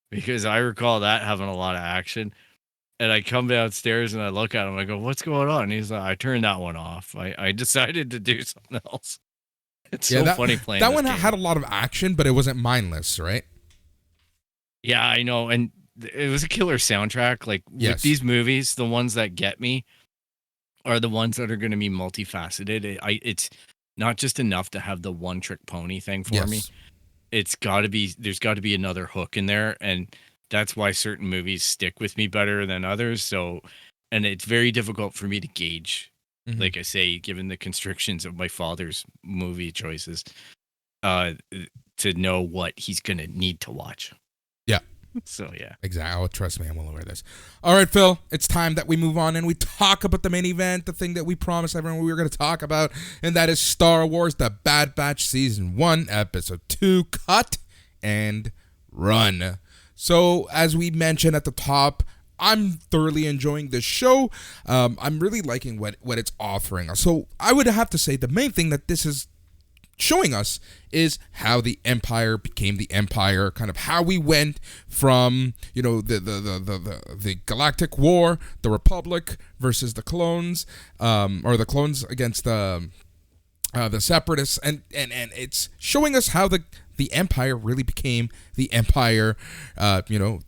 Speaker 3: because I recall that having a lot of action. And I come downstairs and I look at him. I go, "What's going on?" And he's like, "I turned that one off. I decided to do something else." It's so funny playing
Speaker 2: that
Speaker 3: this
Speaker 2: one
Speaker 3: game.
Speaker 2: had a lot of action, but it wasn't mindless, right?
Speaker 3: Yeah, I know. And it was a killer soundtrack. Like
Speaker 2: Yes.
Speaker 3: with these movies, the ones that get me are the ones that are going to be multifaceted. It's not just enough to have the one trick pony thing for me. It's got to be, there's got to be another hook in there. And that's why certain movies stick with me better than others. So, and it's very difficult for me to gauge
Speaker 2: Mhm.
Speaker 3: Like I say, given the constrictions of my father's movie choices, uh, to know what he's gonna need to watch.
Speaker 2: Yeah.
Speaker 3: So yeah.
Speaker 2: Exactly. Oh, trust me, I'm well aware of this. All right, Phil, it's time that we move on and we talk about the main event, the thing that we promised everyone we were going to talk about, and that is Star Wars: The Bad Batch Season 1, Episode 2, Cut and Run. So, as we mentioned at the top, I'm thoroughly enjoying this show. I'm really liking what it's offering us. So, I would have to say the main thing that this is showing us is how the Empire became the Empire, kind of how we went from, you know, the Galactic War, the Republic versus the clones, or the clones against the Separatists, and it's showing us how the Empire really became the Empire, you know,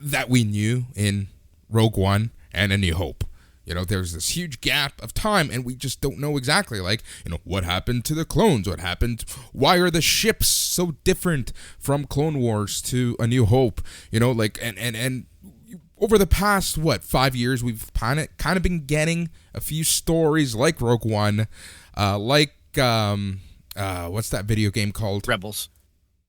Speaker 2: that we knew in Rogue One and A New Hope. You know, there's this huge gap of time, and we just don't know exactly, like, you know, what happened to the clones, what happened, why are the ships so different from Clone Wars to A New Hope, you know, like, and over the past, 5 years, we've kind of been getting a few stories like Rogue One, what's that video game called?
Speaker 3: Rebels.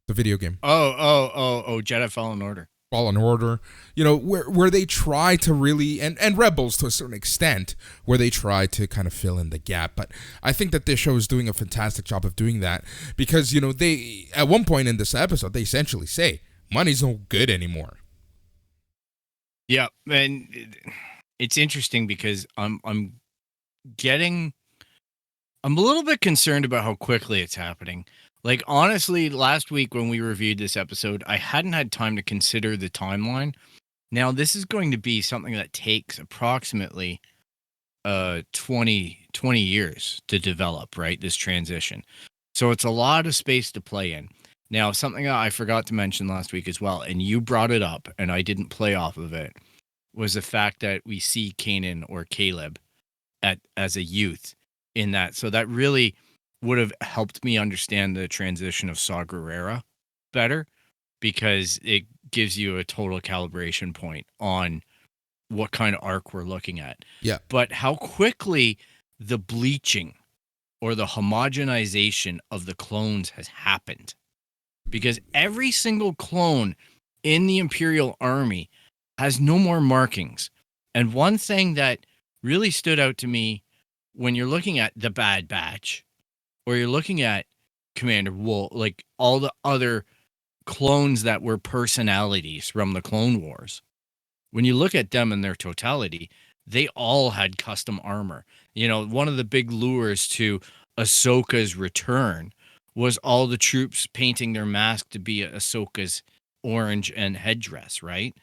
Speaker 2: The video game.
Speaker 3: Oh, Jedi Fallen Order.
Speaker 2: Fallen Order, you know, where they try to really, and Rebels to a certain extent, where they try to kind of fill in the gap. But I think that this show is doing a fantastic job of doing that, because, you know, they, at one point in this episode, they essentially say, money's no good anymore.
Speaker 3: Yeah, and it's interesting because I'm a little bit concerned about how quickly it's happening. Like, honestly, last week when we reviewed this episode, I hadn't had time to consider the timeline. Now, this is going to be something that takes approximately 20 years to develop, right? This transition. So it's a lot of space to play in. Now, something that I forgot to mention last week as well, and you brought it up, and I didn't play off of it, was the fact that we see Kanan or Caleb as a youth in that. So that really would have helped me understand the transition of Saw Gerrera better, because it gives you a total calibration point on what kind of arc we're looking at.
Speaker 2: Yeah.
Speaker 3: But how quickly the bleaching or the homogenization of the clones has happened. Because every single clone in the Imperial Army has no more markings. And one thing that really stood out to me when you're looking at the Bad Batch, or you're looking at Commander Wolf, like all the other clones that were personalities from the Clone Wars, when you look at them in their totality, they all had custom armor. You know, one of the big lures to Ahsoka's return was all the troops painting their mask to be Ahsoka's orange and headdress, right?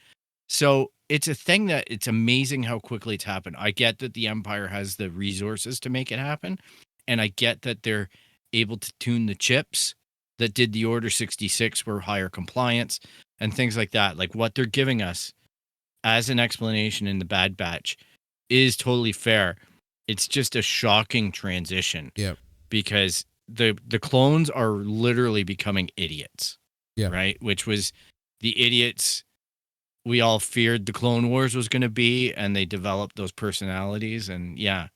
Speaker 3: So it's a thing that it's amazing how quickly it's happened. I get that the Empire has the resources to make it happen, and I get that they're able to tune the chips that did the Order 66 for higher compliance and things like that. Like, what they're giving us as an explanation in the Bad Batch is totally fair. It's just a shocking transition.
Speaker 2: Yeah.
Speaker 3: Because the clones are literally becoming idiots.
Speaker 2: Yeah.
Speaker 3: Right? Which was the idiots we all feared the Clone Wars was going to be, and they developed those personalities. And yeah,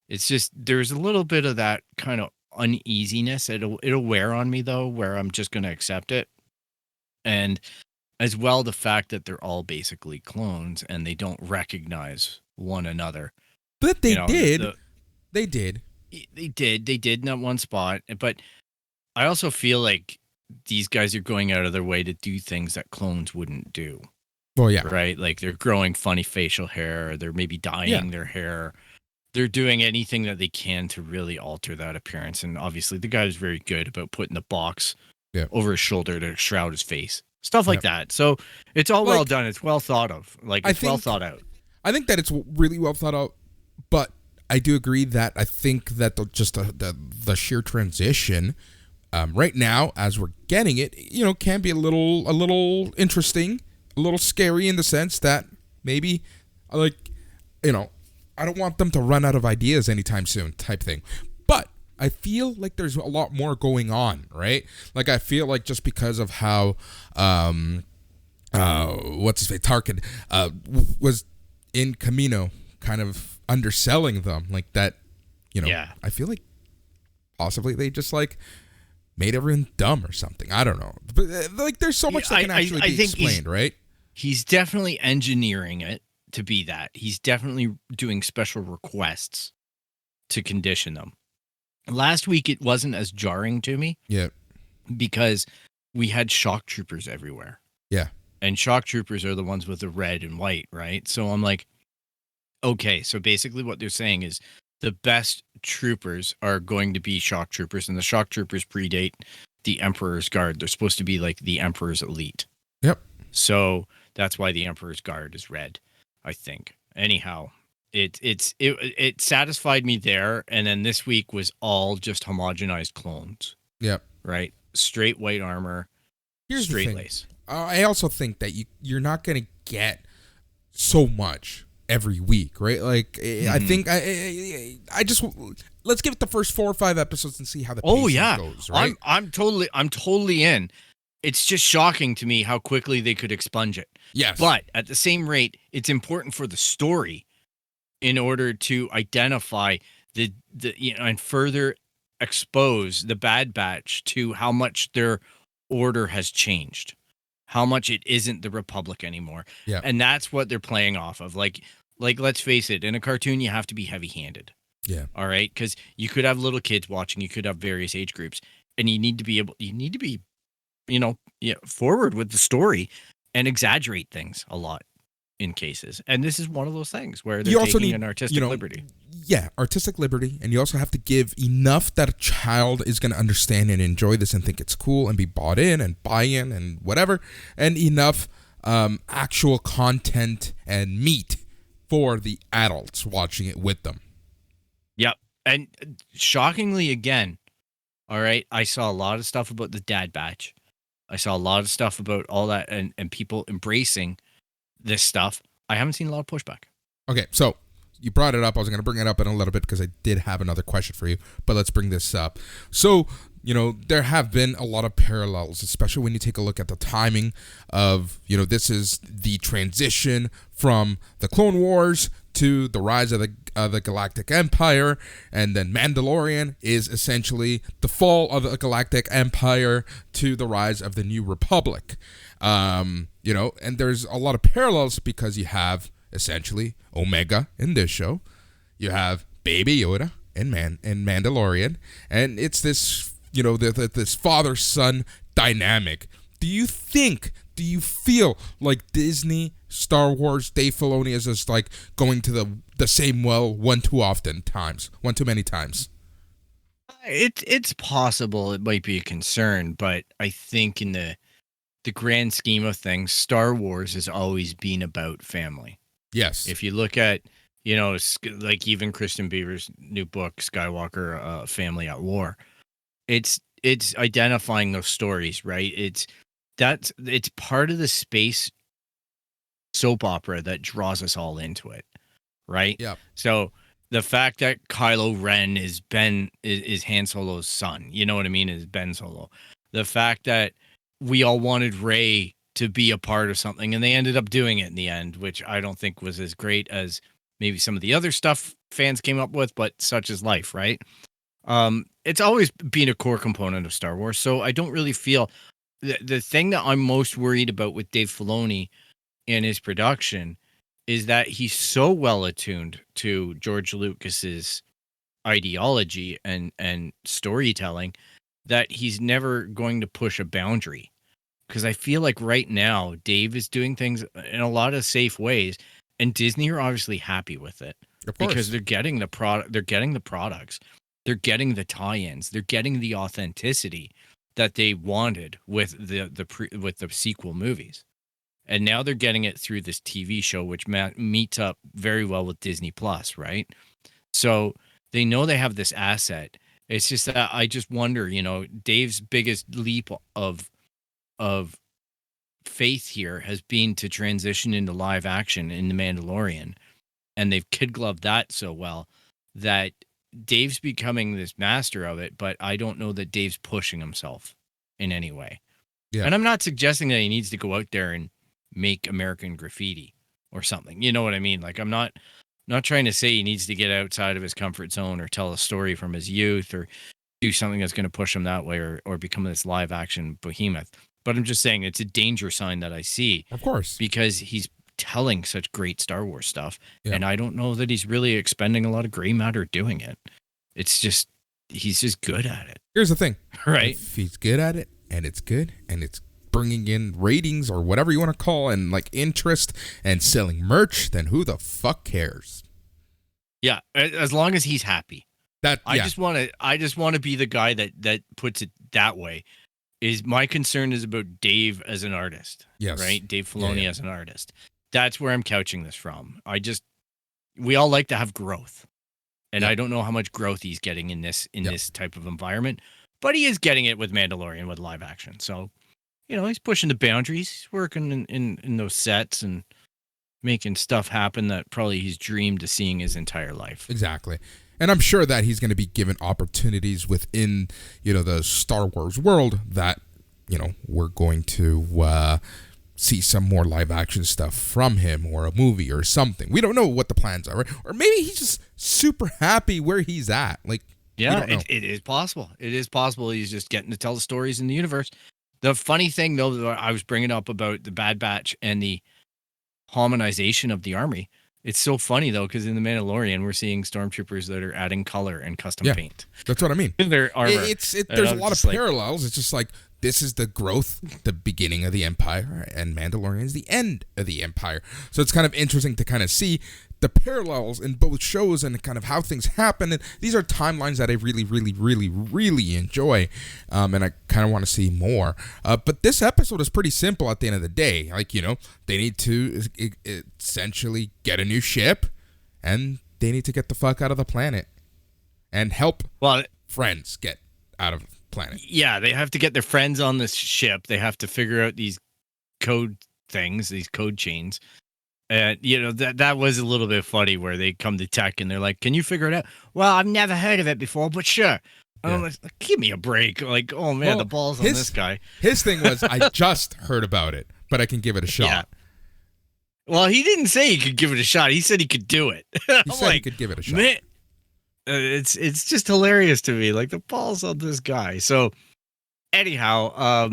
Speaker 3: it's just, there's a little bit of that kind of uneasiness. It'll wear on me though, where I'm just going to accept it. And as well, the fact that they're all basically clones and they don't recognize one another.
Speaker 2: But they did.
Speaker 3: They did in that one spot. But I also feel like these guys are going out of their way to do things that clones wouldn't do.
Speaker 2: Oh, yeah.
Speaker 3: Right? Like, they're growing funny facial hair. They're maybe dyeing their hair. They're doing anything that they can to really alter that appearance. And obviously, the guy is very good about putting the box over his shoulder to shroud his face. Stuff like that. So it's all well done. It's well thought of. Like, it's well thought out.
Speaker 2: I think that it's really well thought out, but I do agree that I think that the sheer transition right now, as we're getting it, you know, can be a little interesting, a little scary in the sense that maybe, like, you know, I don't want them to run out of ideas anytime soon type thing. But I feel like there's a lot more going on, right? Like, I feel like just because of how, what's his face, Tarkin, was in Camino kind of underselling them, like that
Speaker 3: Yeah.
Speaker 2: I feel like possibly they just like made everyone dumb or something. I don't know. But like, there's so much that can actually be explained, right?
Speaker 3: He's definitely engineering it to be that. He's definitely doing special requests to condition them. Last week, it wasn't as jarring to me.
Speaker 2: Yeah.
Speaker 3: Because we had shock troopers everywhere.
Speaker 2: Yeah.
Speaker 3: And shock troopers are the ones with the red and white, right? So I'm like, okay, so basically what they're saying is the best troopers are going to be shock troopers, and the shock troopers predate the Emperor's Guard. They're supposed to be like the Emperor's elite.
Speaker 2: Yep.
Speaker 3: So that's why the Emperor's Guard is red, I think. Anyhow, it satisfied me there, and then this week was all just homogenized clones.
Speaker 2: Yep.
Speaker 3: Right? Straight white armor,
Speaker 2: Here's the
Speaker 3: straight
Speaker 2: thing.
Speaker 3: lace.
Speaker 2: I also think that you're not going to get so much every week, right? Like, I think I just let's give it the first 4 or 5 episodes and see how the pacing goes, right?
Speaker 3: I'm totally in. It's just shocking to me how quickly they could expunge it.
Speaker 2: Yes.
Speaker 3: But at the same rate, it's important for the story in order to identify the and further expose the Bad Batch to how much their order has changed, how much it isn't the Republic anymore.
Speaker 2: Yeah.
Speaker 3: And that's what they're playing off of. Like let's face it, in a cartoon you have to be heavy-handed.
Speaker 2: Yeah.
Speaker 3: All right, because you could have little kids watching, you could have various age groups, and you need to be forward with the story and exaggerate things a lot in cases. And this is one of those things where they're taking an artistic liberty.
Speaker 2: Yeah, artistic liberty, and you also have to give enough that a child is going to understand and enjoy this and think it's cool and be bought in and buy in and whatever, and enough actual content and meat for the adults watching it with them.
Speaker 3: Yep. And shockingly, again, all right, I saw a lot of stuff about the Dad Batch. I saw a lot of stuff about all that and people embracing this stuff. I haven't seen a lot of pushback.
Speaker 2: Okay, so you brought it up. I was going to bring it up in a little bit because I did have another question for you, but let's bring this up. So, there have been a lot of parallels, especially when you take a look at the timing of, this is the transition from the Clone Wars to the rise of the Galactic Empire, and then Mandalorian is essentially the fall of the Galactic Empire to the rise of the New Republic. And there's a lot of parallels because you have essentially Omega in this show, you have Baby Yoda in Mandalorian, and it's this this father-son dynamic. Do you feel like Disney, Star Wars, Dave Filoni is just like going to the same well one too many times?
Speaker 3: It's possible it might be a concern, but I think in the grand scheme of things, Star Wars has always been about family.
Speaker 2: Yes.
Speaker 3: If you look at, like even Kristen Beaver's new book, Skywalker, Family at War, it's identifying those stories, right? It's part of the space soap opera that draws us all into it, right?
Speaker 2: Yeah.
Speaker 3: So the fact that Kylo Ren is Han Solo's son, you know what I mean, is Ben Solo. The fact that we all wanted Rey to be a part of something, and they ended up doing it in the end, which I don't think was as great as maybe some of the other stuff fans came up with, but such is life, right? It's always been a core component of Star Wars, so I don't really feel the thing that I'm most worried about with Dave Filoni and his production is that he's so well attuned to George Lucas's ideology and storytelling that he's never going to push a boundary. Because I feel like right now Dave is doing things in a lot of safe ways, and Disney are obviously happy with it because they're getting the product, they're getting the products, they're getting the tie-ins, they're getting the authenticity that they wanted with the sequel movies, and now they're getting it through this TV show, which meets up very well with Disney Plus, right? So they know they have this asset. It's just that I just wonder, Dave's biggest leap of faith here has been to transition into live action in The Mandalorian, and they've kid-gloved that so well that Dave's becoming this master of it, but I don't know that Dave's pushing himself in any way. Yeah. And I'm not suggesting that he needs to go out there and make American graffiti or something. You know what I mean? Like I'm not Not trying to say he needs to get outside of his comfort zone or tell a story from his youth or do something that's going to push him that way or become this live action behemoth. But I'm just saying it's a danger sign that I see.
Speaker 2: Of course.
Speaker 3: Because he's telling such great Star Wars stuff.
Speaker 2: Yeah.
Speaker 3: And I don't know that he's really expending a lot of gray matter doing it. It's just, he's just good at it.
Speaker 2: Here's the thing.
Speaker 3: Right.
Speaker 2: If he's good at it and it's good and it's bringing in ratings or whatever you want to call and like interest and selling merch, then who the fuck cares?
Speaker 3: Yeah. As long as he's happy. I just want to be the guy that puts it that way. Is my concern is about Dave as an artist.
Speaker 2: Yes.
Speaker 3: Right? Dave Filoni as an artist. That's where I'm couching this from. We all like to have growth. And I don't know how much growth he's getting in this type of environment, but he is getting it with Mandalorian with live action. So, he's pushing the boundaries. He's working in those sets and making stuff happen that probably he's dreamed of seeing his entire life.
Speaker 2: Exactly. And I'm sure that he's going to be given opportunities within, the Star Wars world that, we're going to see some more live action stuff from him or a movie or something. We don't know what the plans are, right? Or maybe he's just super happy where he's at. Like,
Speaker 3: yeah, it is possible. It is possible he's just getting to tell the stories in the universe. The funny thing, though, that I was bringing up about the Bad Batch and the harmonization of the army. It's so funny, though, because in The Mandalorian, we're seeing stormtroopers that are adding color and custom paint.
Speaker 2: That's what I mean.
Speaker 3: In their armor.
Speaker 2: There's a lot of parallels. It's just like, this is the growth, the beginning of the Empire, and Mandalorian is the end of the Empire. So it's kind of interesting to kind of see the parallels in both shows and kind of how things happen. And these are timelines that I really, really, really, really enjoy. And I kind of want to see more. But this episode is pretty simple at the end of the day. Like, they need to essentially get a new ship and they need to get the fuck out of the planet and help friends get out of the planet.
Speaker 3: Yeah, they have to get their friends on this ship. They have to figure out these code things, these code chains. And, that was a little bit funny where they come to tech and they're like, can you figure it out? Well, I've never heard of it before, but sure. Yeah. I'm like, give me a break. Like, oh, man, the balls on this guy.
Speaker 2: His thing was, I just heard about it, but I can give it a shot. Yeah.
Speaker 3: Well, he didn't say he could give it a shot. He said he could do it.
Speaker 2: He said he could give it a shot.
Speaker 3: Man, it's just hilarious to me. Like, the balls on this guy. So, anyhow,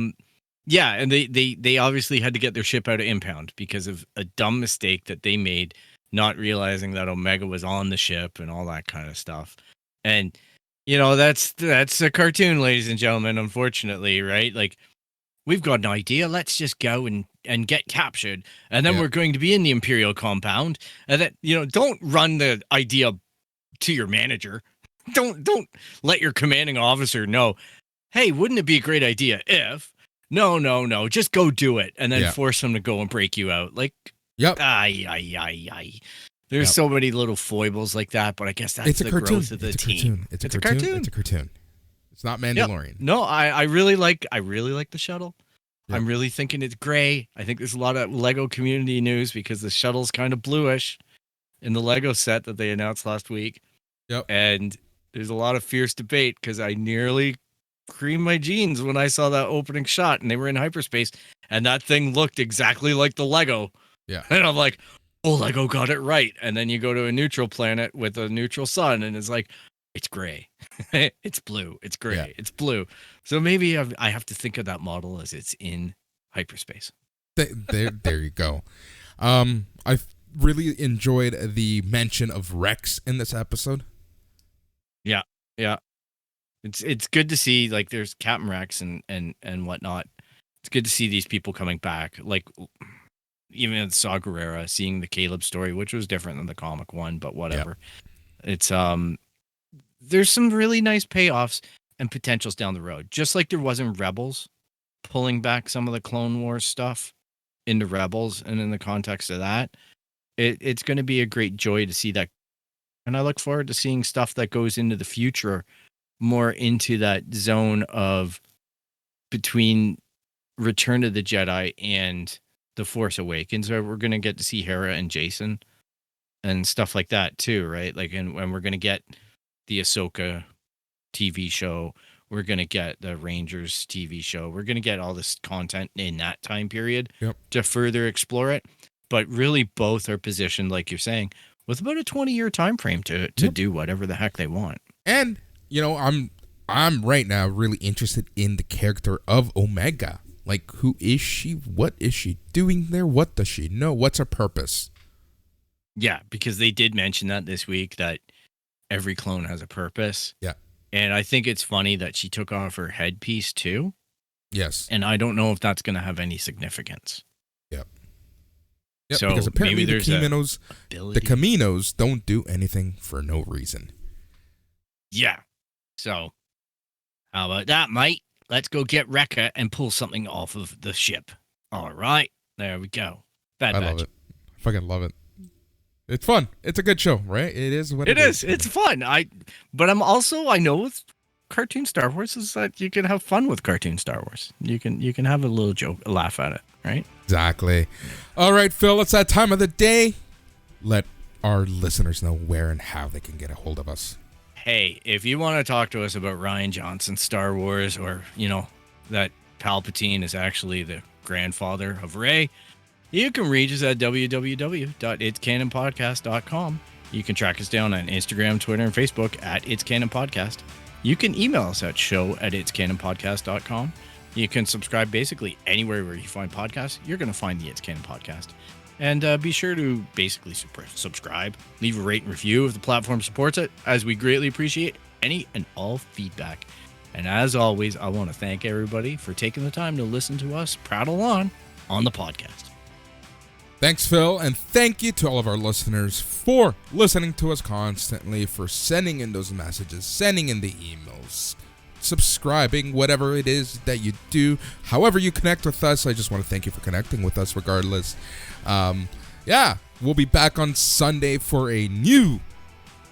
Speaker 3: yeah, and they obviously had to get their ship out of impound because of a dumb mistake that they made, not realizing that Omega was on the ship and all that kind of stuff. And, that's a cartoon, ladies and gentlemen, unfortunately, right? Like, we've got an idea. Let's just go and get captured. And then we're going to be in the Imperial compound. And then, don't run the idea to your manager. Don't let your commanding officer know, hey, wouldn't it be a great idea if... No. Just go do it, and then force them to go and break you out. Like, ay. There's so many little foibles like that, but I guess that's the growth of the team.
Speaker 2: It's a cartoon. It's a cartoon. It's not Mandalorian.
Speaker 3: Yep. No, I really like the shuttle. Yep. I'm really thinking it's gray. I think there's a lot of Lego community news because the shuttle's kind of bluish in the Lego set that they announced last week.
Speaker 2: Yep.
Speaker 3: And there's a lot of fierce debate because I nearly creamed my jeans when I saw that opening shot and they were in hyperspace and that thing looked exactly like the Lego.
Speaker 2: Yeah.
Speaker 3: And I'm like, oh, Lego got it right. And then you go to a neutral planet with a neutral sun and it's like, it's gray. It's blue. It's gray. Yeah. It's blue. So maybe I have to think of that model as it's in hyperspace.
Speaker 2: There you go. I really enjoyed the mention of Rex in this episode.
Speaker 3: Yeah. It's good to see, like, there's Captain Rex and whatnot. It's good to see these people coming back. Like, even in Saw Gerrera, seeing the Caleb story, which was different than the comic one, but whatever. Yeah. It's there's some really nice payoffs and potentials down the road. Just like there was in Rebels, pulling back some of the Clone Wars stuff into Rebels, and in the context of that, it's going to be a great joy to see that. And I look forward to seeing stuff that goes into the future, more into that zone of between Return of the Jedi and The Force Awakens, where we're going to get to see Hera and Jason and stuff like that too, right? Like, and when we're going to get the Ahsoka TV show, we're going to get the Rangers TV show. We're going to get all this content in that time period to further explore it. But really both are positioned, like you're saying, with about a 20-year time frame to do whatever the heck they want.
Speaker 2: And, I'm right now really interested in the character of Omega. Like, who is she? What is she doing there? What does she know? What's her purpose?
Speaker 3: Yeah, because they did mention that this week, that every clone has a purpose.
Speaker 2: Yeah.
Speaker 3: And I think it's funny that she took off her headpiece too.
Speaker 2: Yes.
Speaker 3: And I don't know if that's going to have any significance.
Speaker 2: Yep,
Speaker 3: So
Speaker 2: because apparently
Speaker 3: maybe
Speaker 2: the Caminos don't do anything for no reason.
Speaker 3: Yeah. So how about that, mate? Let's go get Wrecker and pull something off of the ship. All right. There we go. Bad
Speaker 2: I
Speaker 3: Batch.
Speaker 2: love it. I fucking love it. It's fun. It's a good show, right? It is what
Speaker 3: It is. It's fun. But I know with cartoon Star Wars is that you can have fun with cartoon Star Wars. You can have a little joke, a laugh at it, right?
Speaker 2: Exactly. All right, Phil, it's that time of the day. Let our listeners know where and how they can get a hold of us.
Speaker 3: Hey, if you want to talk to us about Rian Johnson's Star Wars, or, that Palpatine is actually the grandfather of Rey, you can reach us at www.itscanonpodcast.com. You can track us down on Instagram, Twitter, and Facebook at It's Canon Podcast. You can email us at show@itscanonpodcast.com. You can subscribe basically anywhere where you find podcasts. You're going to find the It's Canon Podcast. And be sure to basically subscribe, leave a rate and review if the platform supports it, as we greatly appreciate any and all feedback. And as always, I want to thank everybody for taking the time to listen to us prattle on the podcast.
Speaker 2: Thanks, Phil, and thank you to all of our listeners for listening to us constantly, for sending in those messages, sending in the emails, subscribing, whatever it is that you do, however you connect with us. I just want to thank you for connecting with us regardless. We'll be back on Sunday for a new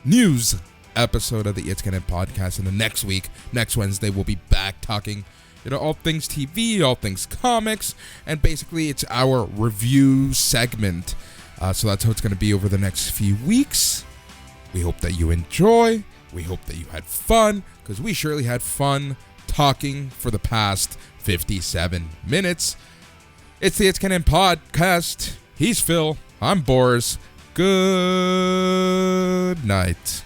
Speaker 2: news episode of the It's Canon Podcast, and the next Wednesday, we'll be back talking all things TV, all things comics, and basically it's our review segment. So that's how it's going to be over the next few weeks. We hope that you enjoy. We hope that you had fun, because we surely had fun talking for the past 57 minutes. It's the It's Canon Podcast. He's Phil. I'm Boris. Good night.